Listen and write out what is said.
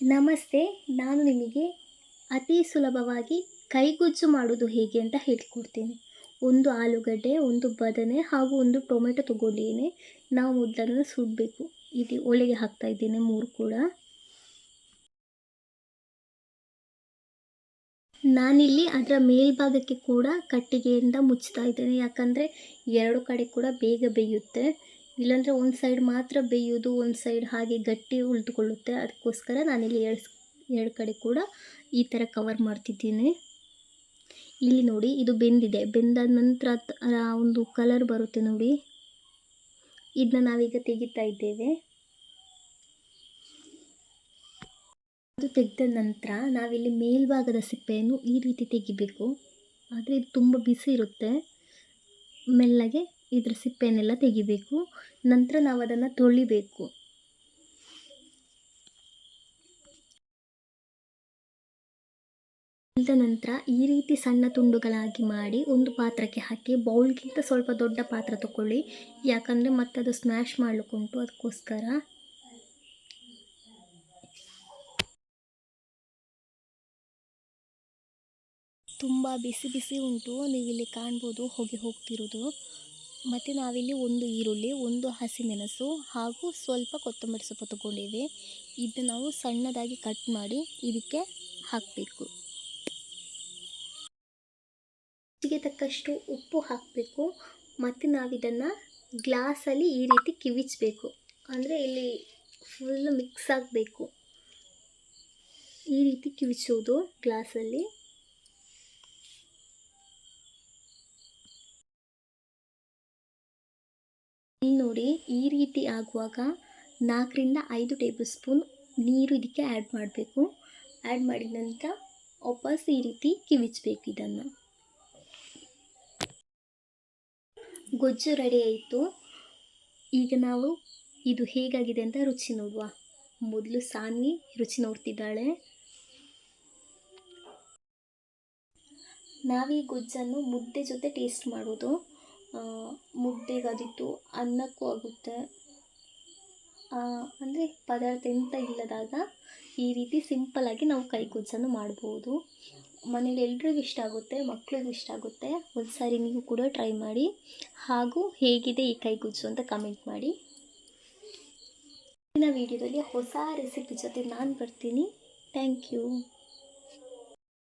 ನಮಸ್ತೆ. ನಾನು ನಿಮಗೆ ಅತಿ ಸುಲಭವಾಗಿ ಕೈಗುಜ್ಜು ಮಾಡೋದು ಹೇಗೆ ಅಂತ ಹೇಳ್ಕೊಡ್ತೀನಿ. ಒಂದು ಆಲೂಗಡ್ಡೆ, ಒಂದು ಬದನೆ ಹಾಗೂ ಒಂದು ಟೊಮೆಟೊ ತೊಗೊಂಡಿದ್ದೀನಿ. ನಾವು ಮೊದಲು ಸುಡಬೇಕು. ಇದು ಒಲೆಗೆ ಹಾಕ್ತಾ ಇದ್ದೇನೆ 3 ಕೂಡ. ನಾನಿಲ್ಲಿ ಅದರ ಮೇಲ್ಭಾಗಕ್ಕೆ ಕೂಡ ಕಟ್ಟಿಗೆಯಿಂದ ಮುಚ್ತಾ ಇದ್ದೇನೆ. ಯಾಕಂದರೆ 2 ಕಡೆ ಕೂಡ ಬೇಗ ಬೇಯುತ್ತೆ. ಇಲ್ಲಾಂದರೆ ಒಂದು ಸೈಡ್ ಮಾತ್ರ ಬೇಯೋದು, ಒಂದು ಸೈಡ್ ಹಾಗೆ ಗಟ್ಟಿ ಉಳಿದುಕೊಳ್ಳುತ್ತೆ. ಅದಕ್ಕೋಸ್ಕರ ನಾನಿಲ್ಲಿ 2 ಕಡೆ ಕೂಡ ಈ ಥರ ಕವರ್ ಮಾಡ್ತಿದ್ದೀನಿ. ಇಲ್ಲಿ ನೋಡಿ, ಇದು ಬೆಂದಿದೆ. ಬೆಂದಾದ ನಂತರ ಒಂದು ಕಲರ್ ಬರುತ್ತೆ ನೋಡಿ. ಇದನ್ನ ನಾವೀಗ ತೆಗಿತಾ ಇದ್ದೇವೆ. ಅದು ತೆಗೆದ ನಂತರ ನಾವಿಲ್ಲಿ ಮೇಲ್ಭಾಗದ ಸಿಪ್ಪೆಯನ್ನು ಈ ರೀತಿ ತೆಗಿಬೇಕು. ಆದರೆ ಇದು ತುಂಬ ಬಿಸಿ ಇರುತ್ತೆ. ಮೆಲ್ಲಗೆ ಇದರ ಸಿಪ್ಪೆಯನ್ನೆಲ್ಲ ತೆಗಿಬೇಕು. ನಂತರ ನಾವು ಅದನ್ನು ತೊಳಿಬೇಕು. ಇದ ನಂತರ ಈ ರೀತಿ ಸಣ್ಣ ತುಂಡುಗಳಾಗಿ ಮಾಡಿ ಒಂದು ಪಾತ್ರಕ್ಕೆ ಹಾಕಿ, ಬೌಲ್ಗಿಂತ ಸ್ವಲ್ಪ ದೊಡ್ಡ ಪಾತ್ರ ತಗೊಳ್ಳಿ. ಯಾಕಂದರೆ ಮತ್ತೆ ಅದು ಸ್ಮ್ಯಾಶ್ ಮಾಡಲಿಕ್ಕುಂಟು, ಅದಕ್ಕೋಸ್ಕರ. ತುಂಬ ಬಿಸಿ ಬಿಸಿ ಉಂಟು, ನೀವಿಲ್ಲಿ ಕಾಣ್ಬೋದು ಹೊಗೆ ಹೋಗ್ತಿರೋದು. ಮತ್ತು ನಾವಿಲ್ಲಿ ಒಂದು ಈರುಳ್ಳಿ, ಒಂದು ಹಸಿಮೆಣಸು ಹಾಗೂ ಸ್ವಲ್ಪ ಕೊತ್ತಂಬರಿ ಸೊಪ್ಪು ತಗೊಂಡಿವೆ. ಇದು ನಾವು ಸಣ್ಣದಾಗಿ ಕಟ್ ಮಾಡಿ ಇದಕ್ಕೆ ಹಾಕಬೇಕು. ರುಚಿಗೆ ತಕ್ಕಷ್ಟು ಉಪ್ಪು ಹಾಕಬೇಕು. ಮತ್ತು ನಾವಿದನ್ನು ಗ್ಲಾಸಲ್ಲಿ ಈ ರೀತಿ ಕಿವಿಚಬೇಕು. ಅಂದರೆ ಇಲ್ಲಿ ಫುಲ್ ಮಿಕ್ಸ್ ಆಗಬೇಕು. ಈ ರೀತಿ ಕಿವಿಚೋದು ಗ್ಲಾಸಲ್ಲಿ. ಇಲ್ಲಿ ನೋಡಿ, ಈ ರೀತಿ ಆಗುವಾಗ 4ರಿಂದ 5 ಟೇಬಲ್ ಸ್ಪೂನ್ ನೀರು ಇದಕ್ಕೆ ಆ್ಯಡ್ ಮಾಡಬೇಕು. ಆ್ಯಡ್ ಮಾಡಿದ ನಂತರ ವಾಪಸ್ ಈ ರೀತಿ ಕಿವಿಚಬೇಕು. ಇದನ್ನು ಗೊಜ್ಜು ರೆಡಿ ಆಯಿತು. ಈಗ ನಾವು ಇದು ಹೇಗಾಗಿದೆ ಅಂತ ರುಚಿ ನೋಡುವ. ಮೊದಲು ಸಾನ್ವಿ ರುಚಿ ನೋಡ್ತಿದ್ದಾಳೆ. ನಾವೀ ಗೊಜ್ಜನ್ನು ಮುದ್ದೆ ಜೊತೆ ಟೇಸ್ಟ್ ಮಾಡೋದು. ಮುದ್ದೆಗಾದಿತ್ತು, ಅನ್ನಕ್ಕೂ ಆಗುತ್ತೆ. ಅಂದರೆ ಪದಾರ್ಥ ಎಂತ ಇಲ್ಲದಾಗ ಈ ರೀತಿ ಸಿಂಪಲ್ಲಾಗಿ ನಾವು ಕೈಗುಜ್ಜನ್ನು ಮಾಡ್ಬೋದು. ಮನೇಲಿ ಎಲ್ರಿಗೂ ಇಷ್ಟ ಆಗುತ್ತೆ, ಮಕ್ಕಳಿಗೂ ಇಷ್ಟ ಆಗುತ್ತೆ. ಒಂದು ಸಾರಿ ನೀವು ಕೂಡ ಟ್ರೈ ಮಾಡಿ. ಹಾಗೂ ಹೇಗಿದೆ ಈ ಕೈಗುಜ್ಜು ಅಂತ ಕಮೆಂಟ್ ಮಾಡಿ. ಮುಂದಿನ ವಿಡಿಯೋದಲ್ಲಿ ಹೊಸ ರೆಸಿಪಿ ಜೊತೆ ನಾನು ಬರ್ತೀನಿ. Thank you.